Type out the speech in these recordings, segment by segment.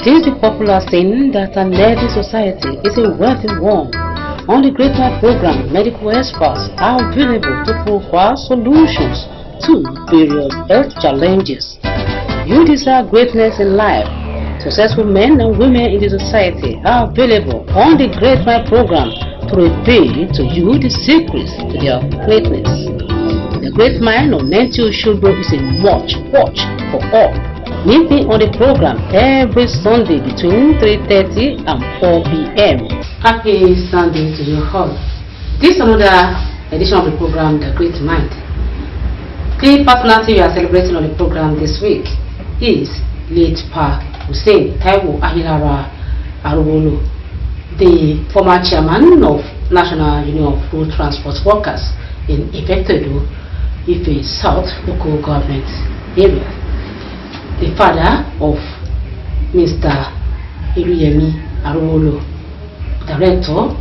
It is the popular saying that an healthy society is a wealthy one. On the Great Mind program, medical experts are available to provide solutions to various health challenges. You desire greatness in life. Successful men and women in the society are available on the Great Mind program to reveal to you the secrets to their greatness. The Great Mind of Nancy Oshogbo is a watch for all. Meet me on the program every Sunday between 3:30 and 4 p.m. Happy Sunday to you all. This is another edition of the program, The Great Mind. The personality we are celebrating on the program this week is late Pa Hussein Taiwo Ahilara Arowolo, the former chairman of National Union of Road Transport Workers in Ifetedo, Ife South Local Government Area. The father of Mr. Iruyemi Arowolo, Director,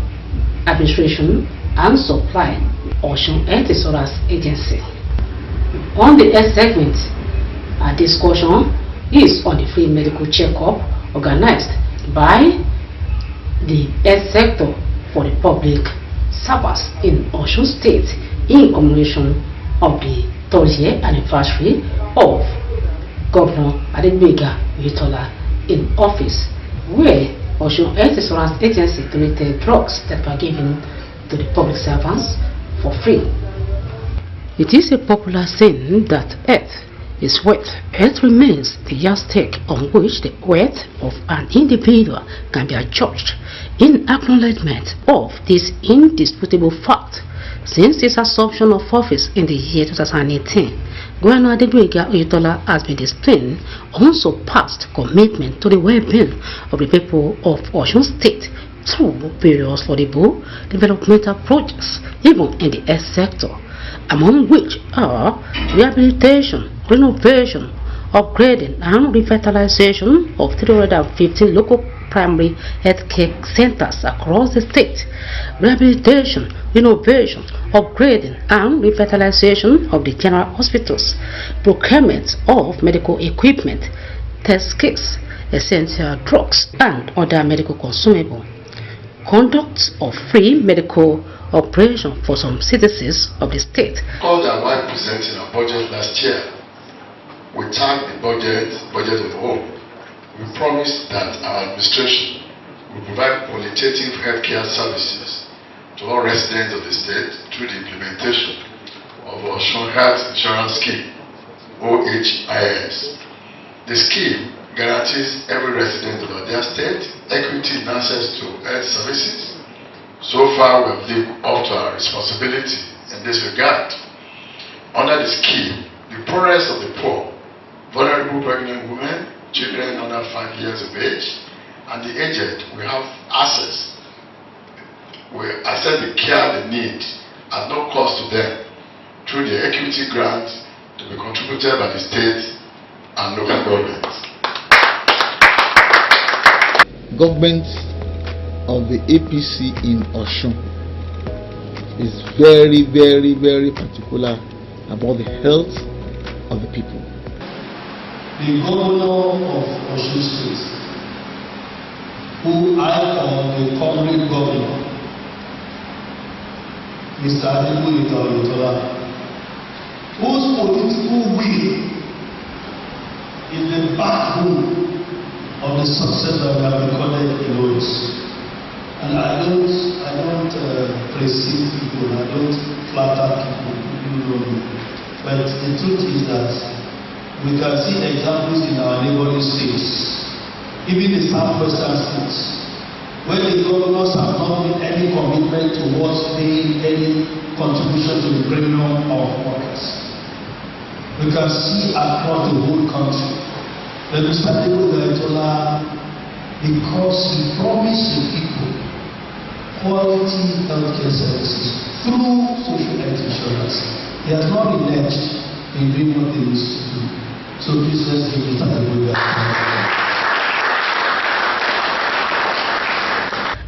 Administration and Supply, Osun Health Insurance Agency. On the health segment, our discussion is on the free medical checkup organized by the health sector for the public servers in Osun State in commemoration of the 3rd year anniversary of Governor Adegboyega Oyetola in office, where Osun Health Insurance Agency donated drugs that were given to the public servants for free. It is a popular saying that health is wealth. Health remains the yardstick on which the wealth of an individual can be judged. In acknowledgement of this indisputable fact, since its assumption of office in the year 2018, Governor Adegboyega Oyetola has been displaying unsurpassed commitment to the well-being of the people of Osun State through various laudable developmental projects, even in the health sector, among which are rehabilitation, renovation, upgrading and revitalization of 315 local primary healthcare centers across the state, rehabilitation, renovation, upgrading and revitalization of the general hospitals, procurement of medical equipment, test kits, essential drugs and other medical consumables, conduct of free medical operation for some citizens of the state. Called and while presenting our budget last year, we tagged the budget of the whole. We promised that our administration will provide qualitative healthcare services to all residents of the state through the implementation of our Osun Health Insurance Scheme, OHIS. The scheme guarantees every resident of their state equity in access to health services. So far, we have lived up to our responsibility in this regard. Under the scheme, the poorest of the poor, vulnerable pregnant women, children under 5 years of age, and the aged will have access. We assess the care they need at no cost to them through the equity grant to be contributed by the state and local governments. Government of the APC in Osun is very, very, very particular about the health of the people. The governor of Osun State, who I call the current governor, Mr. Adegboyega Oyetola, whose political will is the backbone of the success that we have recorded in OS. And I don't precede people, I don't flatter people, you know me. But the truth is that we can see examples in our neighboring states, even the southwestern states, where the governors have not made any commitment towards paying any contribution to the premium of workers. We can see across the whole country that Mr. Adegboyega Oyetola, because he promised the people quality healthcare services through social health insurance, he has not been left in doing what he needs to do. So please let's give Mr. Adegboyega.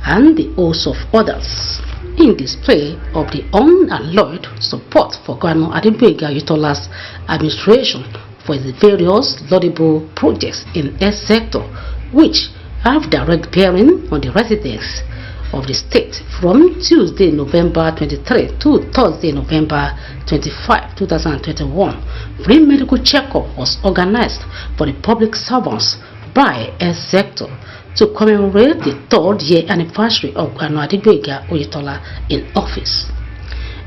And the host of others in display of the unalloyed support for Governor Adegboyega Oyetola's administration for the various laudable projects in health sector which have direct bearing on the residents of the state from Tuesday, November 23 to Thursday, November 25, 2021. Free medical checkup was organized for the public servants by health sector to commemorate the 3rd year anniversary of Governor Adegboyega Oyetola in office.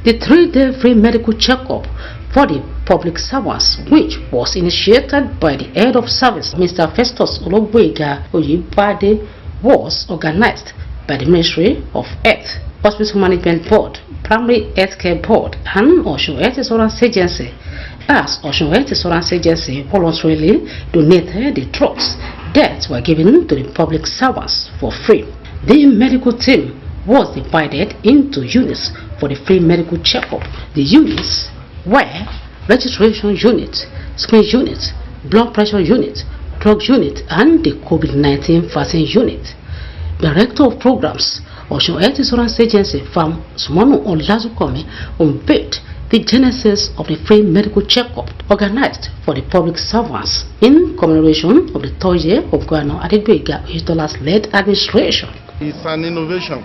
The 3-day free medical checkup for the public servants, which was initiated by the head of service, Mr. Festus Ologboyega Oyibade, was organized by the Ministry of Health, Hospital Management Board, Primary Healthcare Board, and Osun Health Insurance Agency, as Osun Health Insurance Agency voluntarily donated the drugs that were given to the public servants for free. The medical team was divided into units for the free medical checkup. The units were registration unit, screen unit, blood pressure unit, drug unit, and the COVID-19 vaccine unit. Director of Programs, Osun Health Insurance Agency, Farm Sumonu Olazukome, unveiled the genesis of the free medical checkup organized for the public servants in commemoration of the 3rd year of Governor Adegboyega Oyetola's led administration. It's an innovation.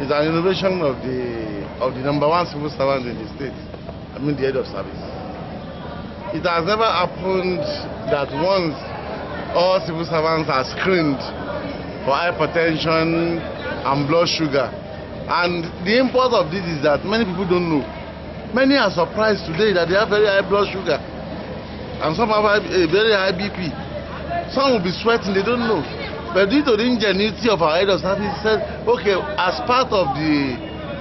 It's an innovation of the number one civil servant in the state. I mean the head of service. It has never happened that once all civil servants are screened for hypertension and blood sugar. And the import of this is that many people don't know. Many are surprised today that they have very high blood sugar. And some have a very high BP. Some will be sweating, they don't know. But due to the ingenuity of our head of service, said, okay, as part of the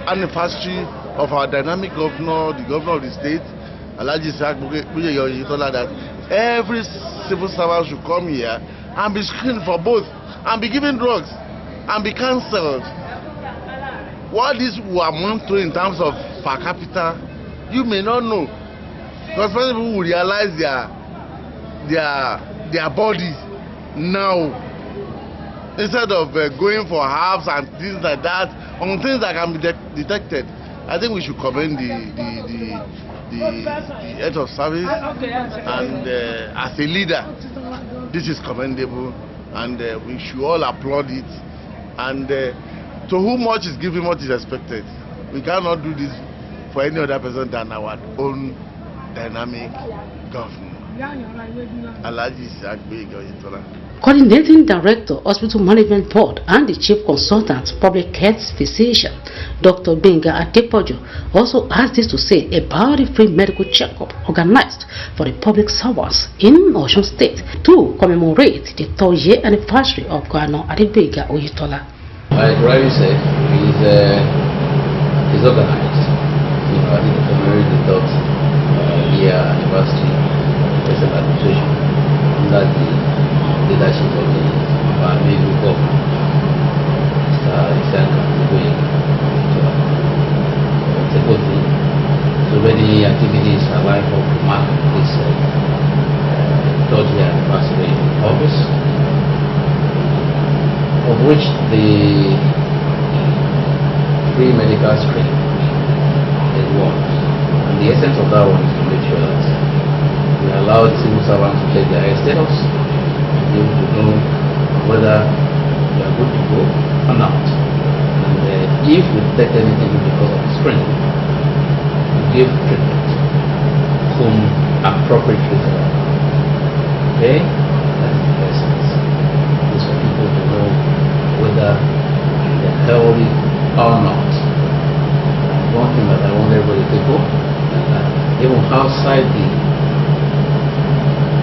anniversary of our dynamic governor, the governor of the state, Alhaji Oyetola, that every civil servant should come here and be screened for both, and be given drugs, and be cancelled. What this will amount to in terms of per capita, you may not know, because many people will realize their bodies now, instead of going for herbs and things like that, on things that can be detected. I think we should commend the head of service, and as a leader, this is commendable, and we should all applaud it. And to whom much is given, much is expected. We cannot do this for any other person than our own dynamic governor, Alhaji Adegboyega Oyetola. Coordinating Director, Hospital Management Board, and the Chief Consultant, Public Health Physician, Dr. Benga Adepoju, also has this to say about the free medical checkup organized for the public servants in Osun State to commemorate the 3rd year anniversary of Governor Adegboyega Oyetola. Like Ravi said, it's organized. I think the commemorate the 3rd year anniversary of the administration under the leadership of the Amiru governor, Mr. Isiaka Adegboyega. It's a good thing. So many activities are lined up to mark this 3rd year anniversary in office, of which the free medical screening is one. And the essence of that one is to make sure that we allow the civil servants to check their health status, be able to know whether they are good to go or not. And if we detect anything because of the screening, we give treatment whom appropriate treatment. Okay? That's the essence. It's for people to know whether they're healthy or not. And one thing that I want everybody to know, even outside the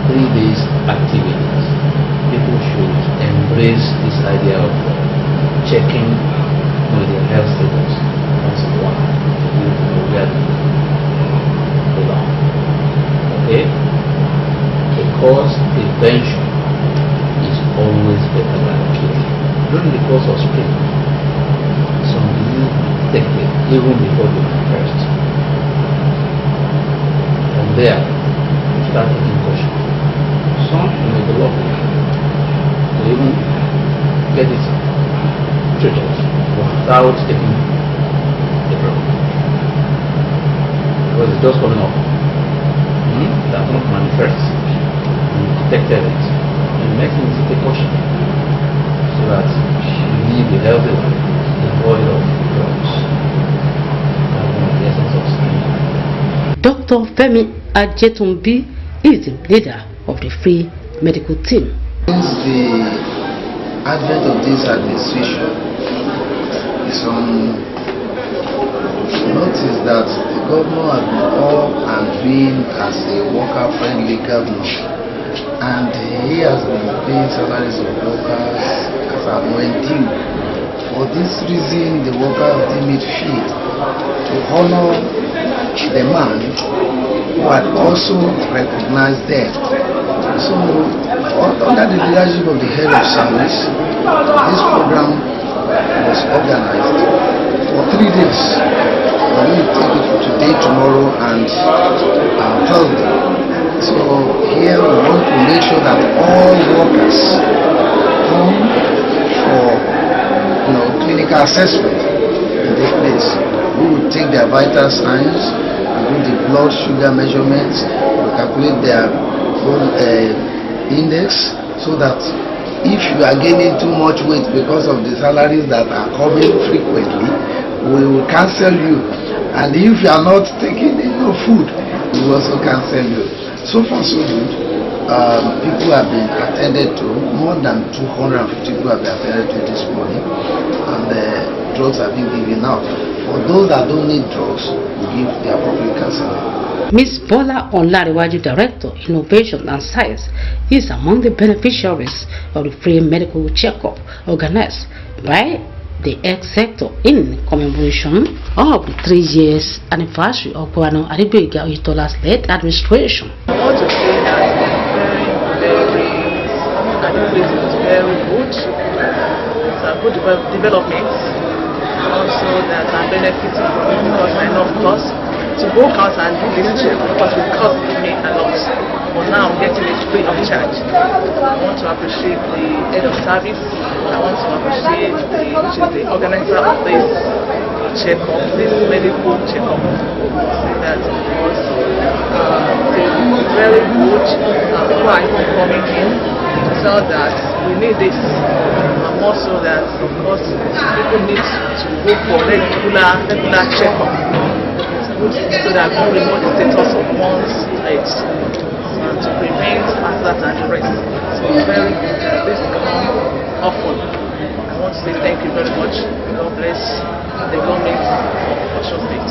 3 days activities, people should embrace this idea of checking their health status once in a while to be able to know where they belong. Okay? Because prevention is always better than cure. During the course of screening, some diseases take place even before they manifest. From there, you start taking caution. Some may develop to even get it treated without taking the drug. Because it's just coming up. That's not manifest. You detected it. You making it a precaution so that she live a healthy life, devoid of drugs. That's one of the essence of science. Dr. Femi Ajetunbi is the leader of the Free Medical Team. Since the advent of this administration, it's notice that the governor has been up and doing as a worker-friendly governor, and he has been paying salaries of workers as and when due. For this reason, the workers deem it fit to honor the man who had also recognized them. So, under the leadership of the head of service, this program was organized for 3 days. We're going to take it for today, tomorrow, and Thursday. So here we want to make sure that all workers come for clinical assessment in the place. We will take their vital signs, we do the blood sugar measurements, we calculate their bone index, so that if you are gaining too much weight because of the salaries that are coming frequently, we will cancel you. And if you are not taking enough food, we will also cancel you. So far so good. People have been attended to. More than 250 people have been attended to this morning, and drugs have been given out. For those that don't need drugs, we give the appropriate counseling. Ms. Bola Onlarewaju, Director, Innovation and Science, is among the beneficiaries of the free medical checkup organized by the health sector in commemoration of the 3 years anniversary of Governor Adegboyega Oyetola's late administration. I want to say that this is very good. It's a good development. Also that I'm benefiting from it because I know, of course, to go out and do this check, because it costs me a lot. But now I'm getting it free of charge. I want to appreciate the head of service. I want to appreciate the organizer of this checkup, this medical checkup. Say that it was very good. People are even coming in to tell that we need this. And also that, of course, people need to go for regular checkup. So that we know the status of one's health and to prevent hazard and the rest. So very good. This come often. I want to say thank you very much. God bless the government of Osun State.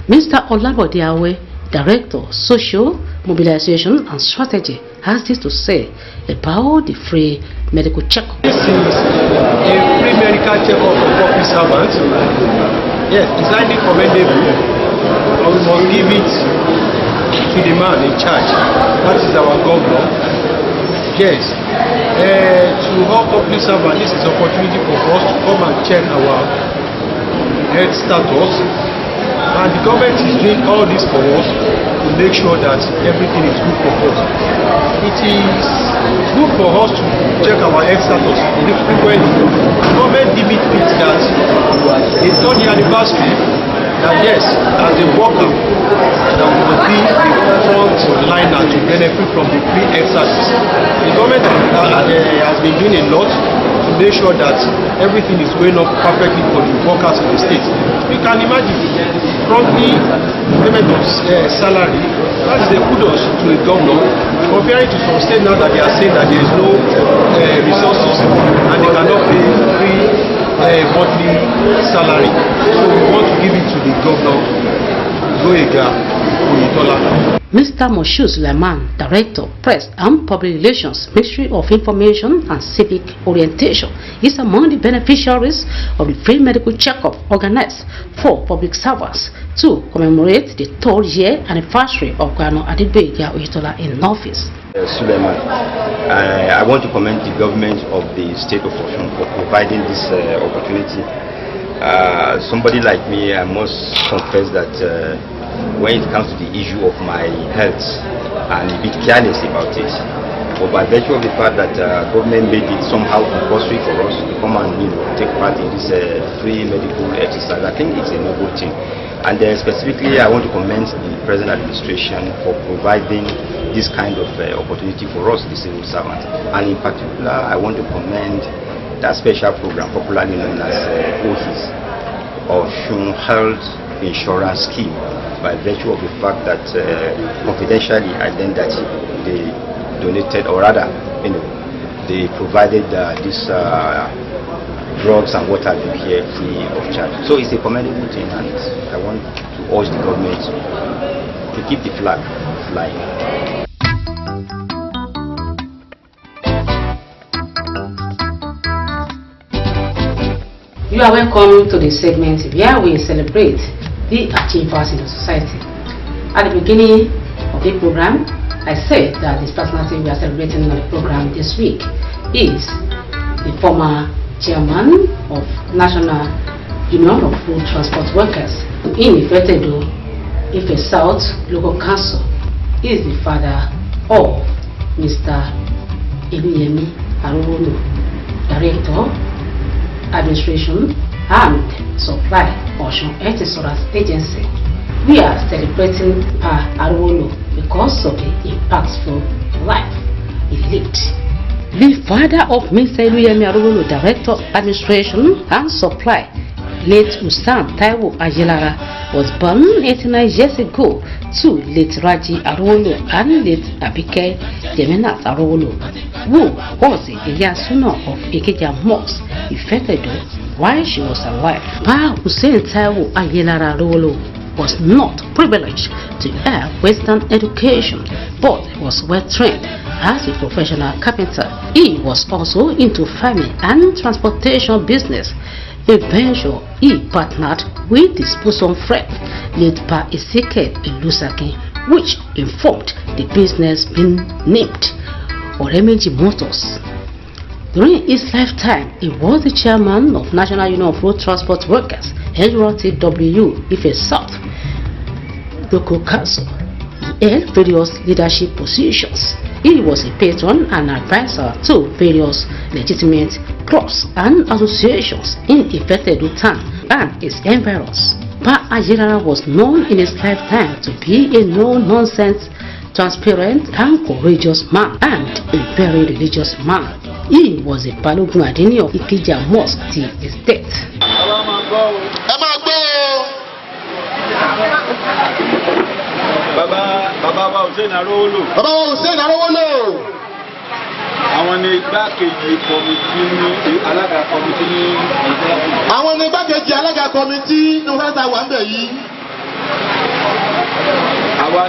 Mr. Olabode Awe, Director, Social Mobilization and Strategy, has this to say about the free medical checkup. This is a free medical checkup for public servants. Yes, it's highly commendable. But we must give it to the man in charge. That is our governor. Yes. To all public servants, this is an opportunity for us to come and check our health status. And the government is doing all this for us to make sure that everything is good for us. It is good for us to check our health status frequently. The government deemed it that the 3rd anniversary, that yes, as they work them, that we will be the front liner to benefit from the free health service. The government has been doing a lot to make sure that everything is going up perfectly for the workers in the state. You can imagine, promptly payment of salary, that is the kudos to the governor, comparing to some states now that they are saying that there is no resources and they cannot pay free monthly salary. So we want to give it to the governor, Goega Oyetola. Mr. Moshood Suleiman, Director, Press and Public Relations, Ministry of Information and Civic Orientation, is among the beneficiaries of the free medical checkup organized for public servants to commemorate the 3rd year anniversary of Governor Adegboyega Oyetola in office. Suleiman, I want to commend the government of the state of Osun for providing this opportunity. Somebody like me, I must confess that when it comes to the issue of my health, I'm a bit careless about it. But by virtue of the fact that government made it somehow compulsory for us to come and take part in this free medical exercise, I think it's a noble thing. And specifically, I want to commend the present administration for providing this kind of opportunity for us, the civil servants. And in particular, I want to commend that special program, popularly known as OHIS, Osun Health Insurance Scheme, by virtue of the fact that confidentially I learned that they donated, or rather, they provided this drugs and what have you here free of charge. So it's a commendable thing, and I want to urge the government to keep the flag flying. You are welcome to the segment where we celebrate the achievers in the society. At the beginning of the program, I said that this personality we are celebrating on the program this week is the former chairman of National Union of Road Transport Workers in Ifetedo, Ife South Local Council. He is the father of Mr. Eluyemi Arowolo, Director, Administration and Supply, Osun Etisoras Agency. We are celebrating Pa Arowolo because of the impactful life he lived. The father of Mr. Eluyemi Arowolo, Director, Administration and Supply, late Usam Taiwo Ajilara, was born 89 years ago to late Raji Arowolo and late Abike Jeminat Arowolo, who was a Yasuna of Ikeja Mosque, Ifetedo, while she was alive. Pa Hussein Taiwo Ajilara Arowolo was not privileged to have Western education, but was well trained as a professional carpenter. He was also into farming and transportation business. Eventually, he partnered with his bosom friend, late Pa Ezekiel Ilusaki, which informed the business being named Oremeji Motors. During his lifetime, he was the chairman of National Union of Road Transport Workers, NURTW, Ife South Local Council. He held various leadership positions. He was a patron and advisor to various legitimate clubs and associations in Ifetedo town and its environs. Pa Ajilara was known in his lifetime to be a no-nonsense, transparent and courageous man, and a very religious man. He was a Balogun Adini of Ikeja Mosque till his death. Baba Hussein Arowolo. Àwọn ni igbákejì kọmitì ní alága kọmitì ní ìjọba. Àwọn ni igbákejì alága kọmitì ní wọ́n ta wà ń bẹ̀ yìí. Àwọn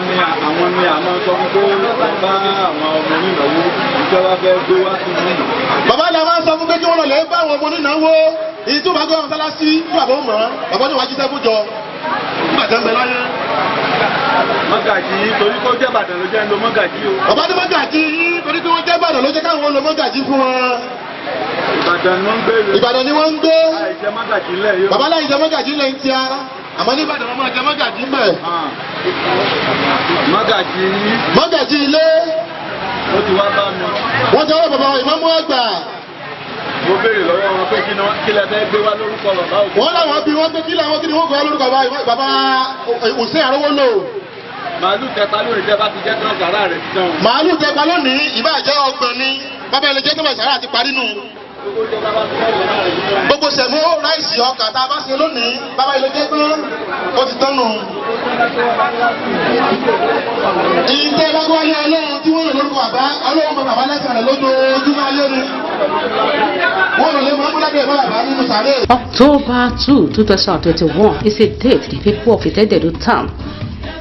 ni àmọ́ sọ pé bàbá àwọn ọmọ onínáwó ìjọba fẹ́ gbé wá sí mi. Bàbá ni a máa ń sọ fún pé kí wọ́n lọ lè bá àwọn ọmọ onínáwó èyí tó bá gbé wọn sálá sí fún àbọ̀ mọ́ bàbá ní wájú sẹ́kù jọ nígbà tẹ́ ń bẹ láyé. Mọ́gàjì torí kó jẹ́ Ìbàdàn ló jẹ́ ń lo mọ́gàjì o. Bàbá ní mọ́gàjì torí kí wọ́n jẹ́ Ìbàdàn ló jẹ́ káwọn lo mọ́gàjì fún wọn. Ìbàdàn ni wọ́n ń gbé. Ìbàdàn ni wọ́n ń gbé. Àìjẹ́ mọ́gàjì ńlẹ̀ yóò. Bàbá láì jẹ́ mọ́gàjì ńlẹ̀ ń tíya. Àmọ́ ní Ìbàdàn wọn máa jẹ́ mọ́gàjì ńbẹ̀. Mọ́gàjì ilé. Ó ti wá bá mi. Wọ́n jẹ́ wọ́n bàbá ìmáàmù àgbà. Mo béèrè lọ́wọ́ wọn pé kí lẹ fẹ́ gbé wá lórúkọ bàbá òkú. Wọ́n láwọn bí wọ́n pé kí ni wọ́n gbé wá lórúkọ bàbá Hussein Arowolo. Màálù tẹpa lónìí tẹ bá ti jẹ́ tán sàrà rẹ̀ ti tán. Màálù tẹpa lónìí ìbá jẹ́ ọgbọ̀n ni bàbá ilé jẹ́ tán sàrà ti parí nù. Gbogbo sẹ̀mó ráìsì ọkà tá a bá ṣe lónìí bàbá ilé jẹ́ tán ó ti tán nù. Ìtẹ́ bá wáyé ọlọ́run tí wọ́n lè lórúkọ bàbá ọlọ́run bàbá lẹ́sàn rẹ̀ lójoojúmọ́ ayé ni. October 2, 2021 is a date the people of Ifetedo town,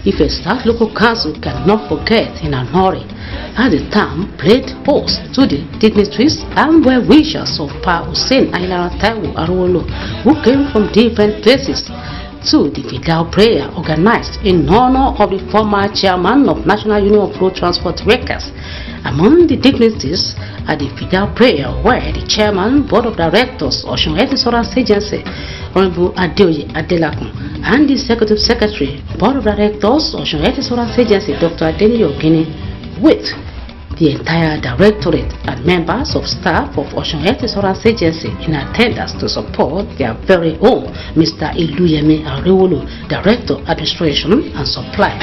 Ife South Local Council, cannot forget in an hurry, as the town played host to the dignitaries and well-wishers of Pa Hussein Ajilara Taiwo Arowolo, who came from different places to the Fidal prayer organized in honor of the former chairman of National Union of Road Transport Workers. Among the dignitaries at the Fidal prayer were the chairman, board of directors, Osun Etisoras Agency, Honorable Adeoye Adelakun, and the executive secretary, board of directors, Osun Etisoras Agency, Dr. Adeniyi Ogini, with the entire directorate and members of staff of Osun Health Insurance Agency in attendance to support their very own Mr. Iluyemi Arewolo, Director, Administration and Supply.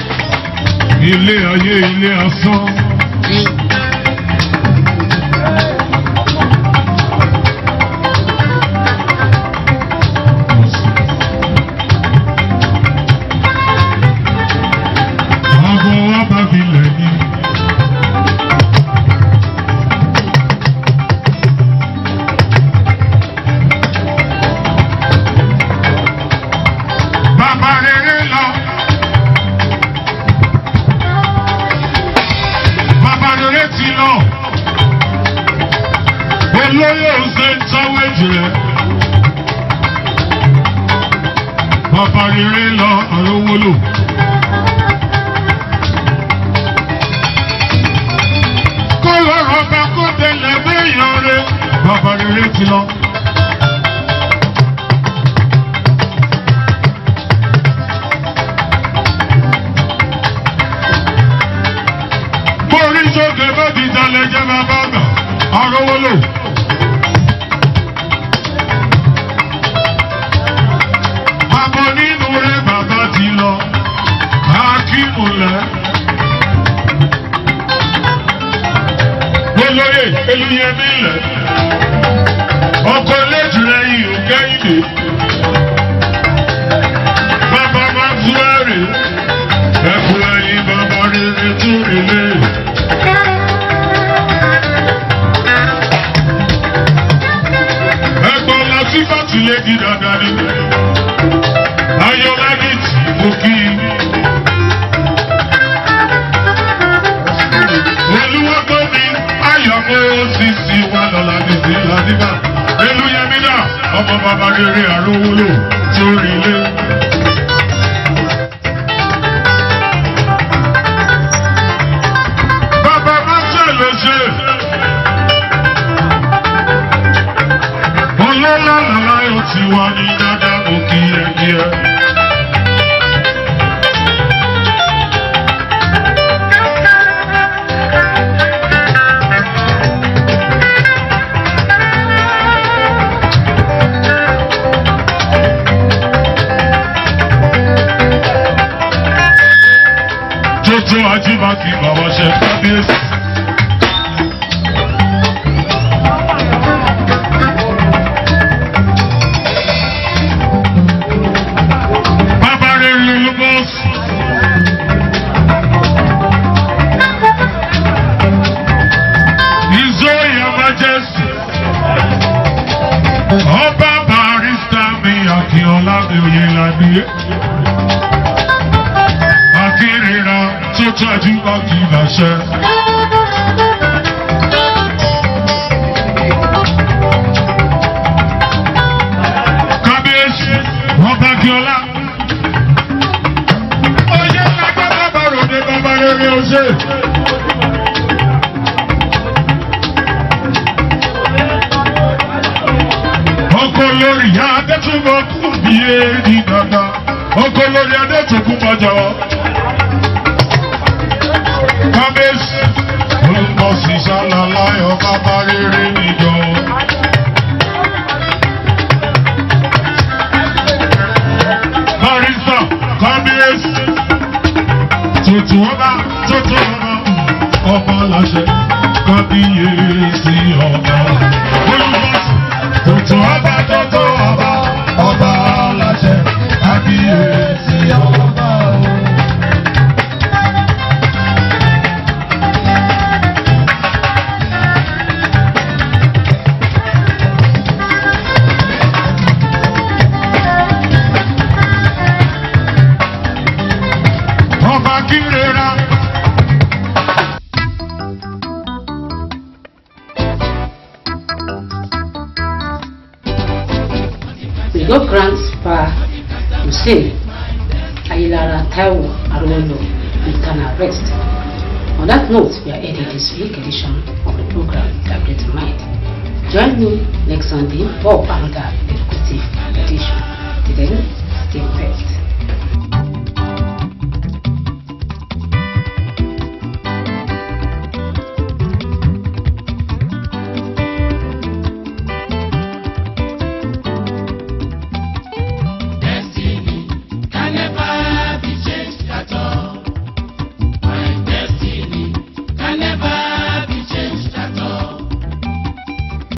No grants per Hussein Ayilara Taiwo Arewolo with an arrest. On that note, we are ending this week edition of the program That Great Mind. Join me next Sunday for another educative edition. Till then, stay blessed.